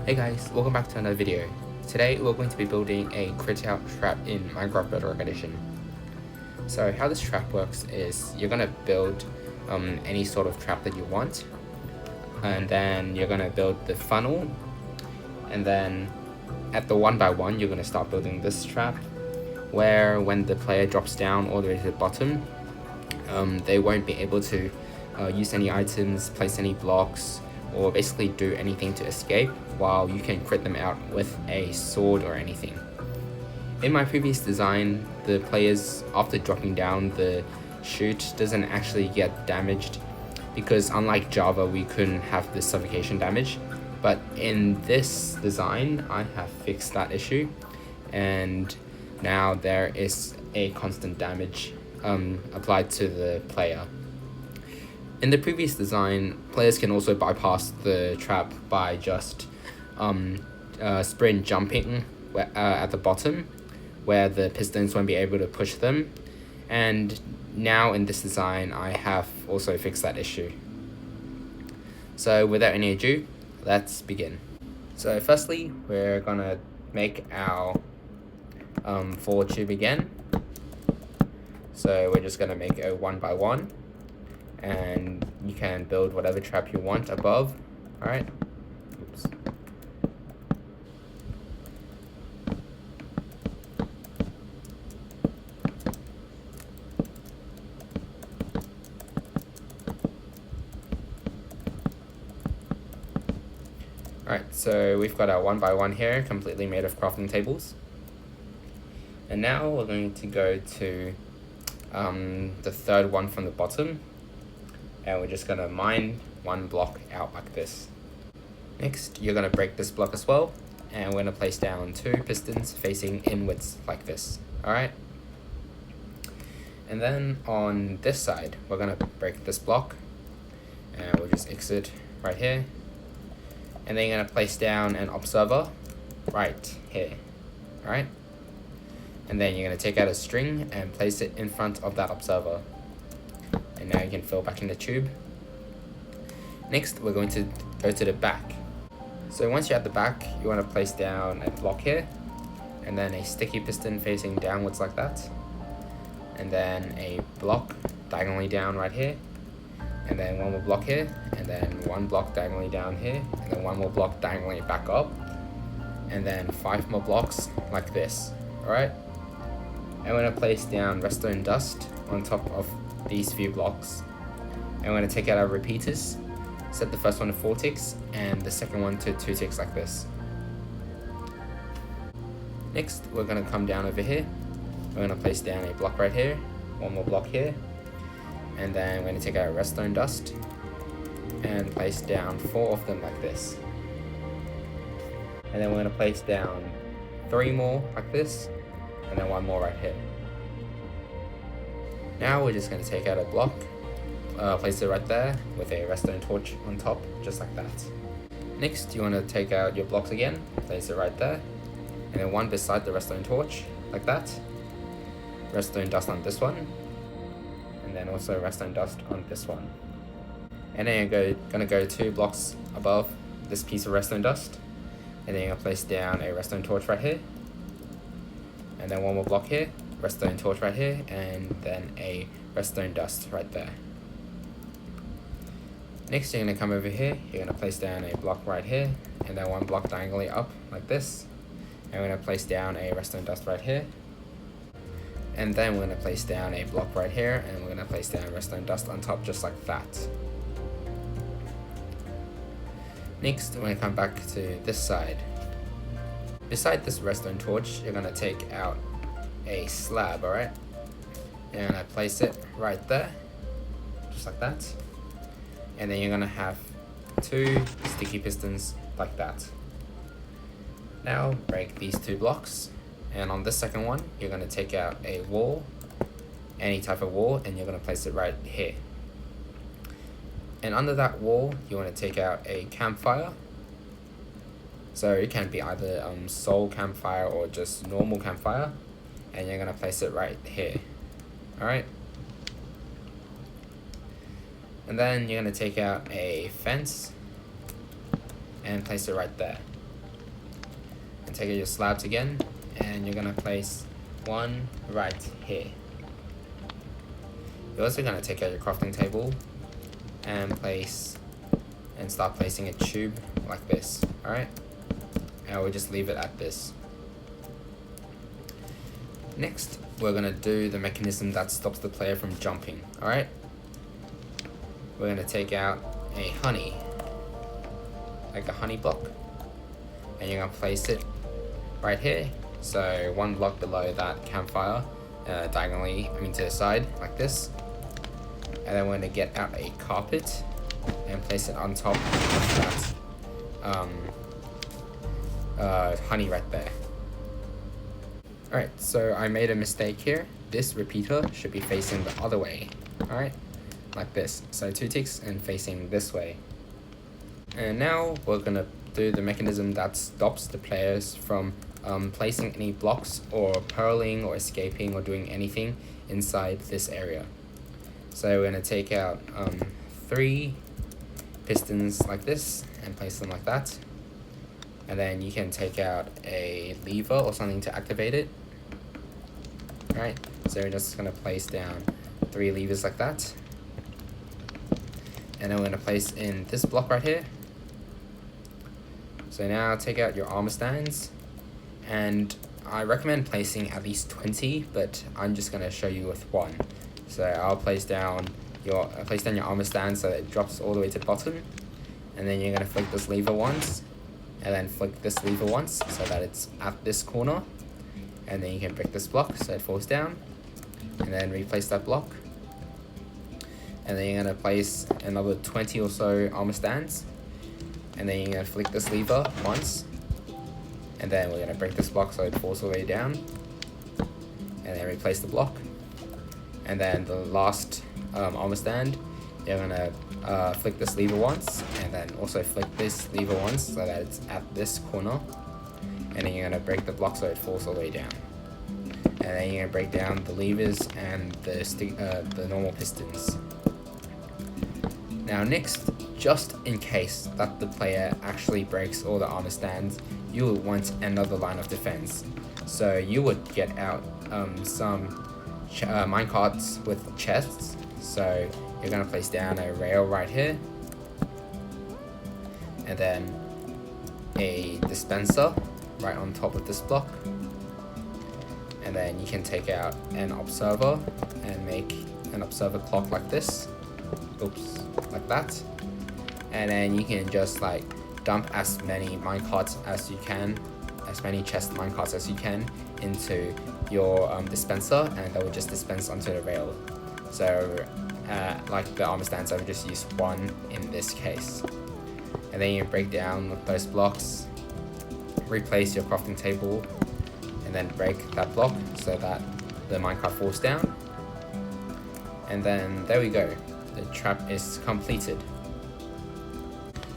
Hey guys, welcome back to another video. Today we're going to be building a Critout trap in Minecraft Bedrock Edition. So how this trap works is you're going to build any sort of trap that you want, and then you're going to build the funnel, and then at the 1x1 you're going to start building this trap where when the player drops down all the way to the bottom, they won't be able to use any items, place any blocks, or basically do anything to escape, while you can crit them out with a sword or anything. In my previous design, the players, after dropping down, the chute doesn't actually get damaged because unlike Java, we couldn't have the suffocation damage. But in this design, I have fixed that issue, and now there is a constant damage applied to the player. In the previous design, players can also bypass the trap by just sprint jumping at the bottom, where the pistons won't be able to push them. And now in this design, I have also fixed that issue. So without any ado, let's begin. So firstly, we're gonna make our forward tube again. So we're just gonna make a 1x1. And you can build whatever trap you want above. Alright. Oops. Alright, so we've got our 1x1 here, completely made of crafting tables. And now we're going to go to the third one from the bottom. And we're just gonna mine one block out like this. Next, you're gonna break this block as well, and we're gonna place down two pistons facing inwards like this. Alright? And then on this side, we're gonna break this block, and we'll just exit right here. And then you're gonna place down an observer right here. Alright? And then you're gonna take out a string and place it in front of that observer. And now you can fill back in the tube. Next, we're going to go to the back. So once you're at the back, you want to place down a block here, and then a sticky piston facing downwards like that, and then a block diagonally down right here, and then one more block here, and then one block diagonally down here, and then one more block diagonally back up, and then 5 more blocks like this. Alright? And we're going to place down redstone dust on top of these few blocks, and we're going to take out our repeaters, set the first one to 4 ticks and the second one to 2 ticks like this. Next, we're going to come down over here. We're going to place down a block right here, one more block here, and then we're going to take out redstone dust and place down 4 of them like this. And then we're going to place down 3 more like this, and then 1 more right here. Now we're just going to take out a block, place it right there with a redstone torch on top, just like that. Next, you want to take out your blocks again, place it right there, and then one beside the redstone torch, like that. Redstone dust on this one, and then also redstone dust on this one. And then you're going to go 2 blocks above this piece of redstone dust, and then you're going to place down a redstone torch right here, and then 1 more block here, redstone torch right here, and then a redstone dust right there. Next, you're going to come over here, you're going to place down a block right here, and then 1 block diagonally up like this, and we're going to place down a redstone dust right here, and then we're going to place down a block right here, and we're going to place down redstone dust on top, just like that. Next, we're going to come back to this side. Beside this redstone torch, you're going to take out a slab, alright? And I place it right there, just like that. And then you're gonna have 2 sticky pistons like that. Now break these 2 blocks, and on this second one, you're gonna take out a wall, any type of wall, and you're gonna place it right here. And under that wall, you wanna take out a campfire. So it can be either soul campfire or just normal campfire. And you're going to place it right here. Alright? And then you're going to take out a fence and place it right there. and take out your slabs again, and you're gonna place one right here. You're also gonna take out your crafting table and start placing a tube like this. Alright? And we'll just leave it at this. Next, we're gonna do the mechanism that stops the player from jumping. Alright? We're gonna take out a honey, like a honey block, and you're gonna place it right here. So one block below that campfire, diagonally, to the side, like this. And then we're gonna get out a carpet and place it on top of that honey right there. Alright, so I made a mistake here. This repeater should be facing the other way. Alright, like this. So 2 ticks and facing this way. And now we're gonna do the mechanism that stops the players from placing any blocks or purling or escaping or doing anything inside this area. So we're gonna take out 3 pistons like this and place them like that. And then you can take out a lever or something to activate it. Alright, so we're just gonna place down 3 levers like that. And then we're gonna place in this block right here. So now take out your armor stands, and I recommend placing at least 20, but I'm just gonna show you with 1. So I'll place down your armor stand so that it drops all the way to the bottom, and then you're gonna flick this lever once, and then flick this lever once so that it's at this corner, and then you can break this block so it falls down, and then replace that block, and then you're gonna place another 20 or so armor stands, and then you're gonna flick this lever once, and then we're gonna break this block so it falls all the way down, and then replace the block, and then the last armor stand, you're gonna flick this lever once, and then also flick this lever once so that it's at this corner, and then you're gonna break the block so it falls all the way down, and then you're gonna break down the levers and the normal pistons. Now next, just in case that the player actually breaks all the armor stands, you will want another line of defense. So you would get out some minecarts with chests. So you're gonna place down a rail right here, and then a dispenser right on top of this block, and then you can take out an observer and make an observer clock like this. Oops, like that. And then you can just like dump as many minecarts as you can, as many chest minecarts as you can into your dispenser, and that will just dispense onto the rail. So like the armor stands, I would just use 1 in this case. And then you break down those blocks, replace your crafting table, and then break that block so that the minecart falls down. And then there we go, the trap is completed.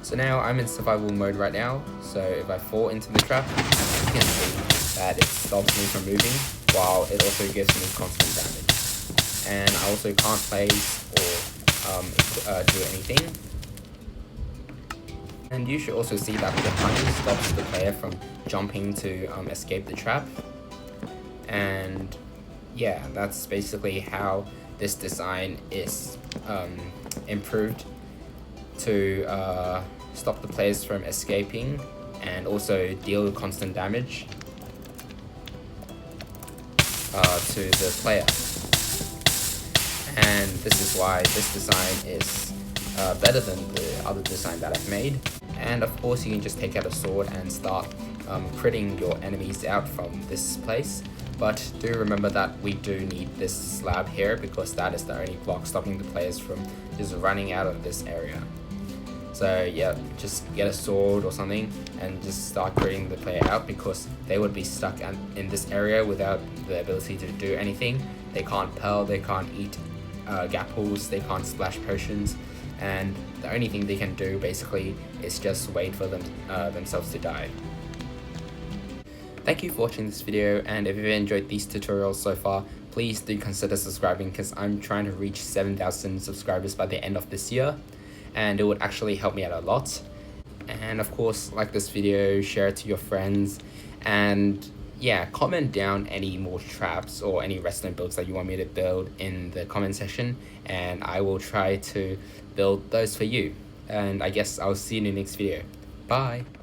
So now I'm in survival mode right now, so if I fall into the trap, you can see that it stops me from moving, while it also gives me constant damage. And I also can't place or do anything. And you should also see that the honey stops the player from jumping to escape the trap. And yeah, that's basically how this design is improved to stop the players from escaping and also deal constant damage to the player. And this is why this design is better than the other design that I've made. And of course you can just take out a sword and start critting your enemies out from this place. But do remember that we do need this slab here, because that is the only block stopping the players from just running out of this area. So yeah, just get a sword or something and just start critting the player out, because they would be stuck in this area without the ability to do anything. They can't pearl, they can't eat gapples, they can't splash potions, and the only thing they can do basically is just wait for themselves to die. Thank you for watching this video, and if you've enjoyed these tutorials so far, please do consider subscribing, because I'm trying to reach 7,000 subscribers by the end of this year, and it would actually help me out a lot. And of course, like this video, share it to your friends, And yeah, comment down any more traps or any redstone builds that you want me to build in the comment section, and I will try to build those for you. And I guess I'll see you in the next video. Bye.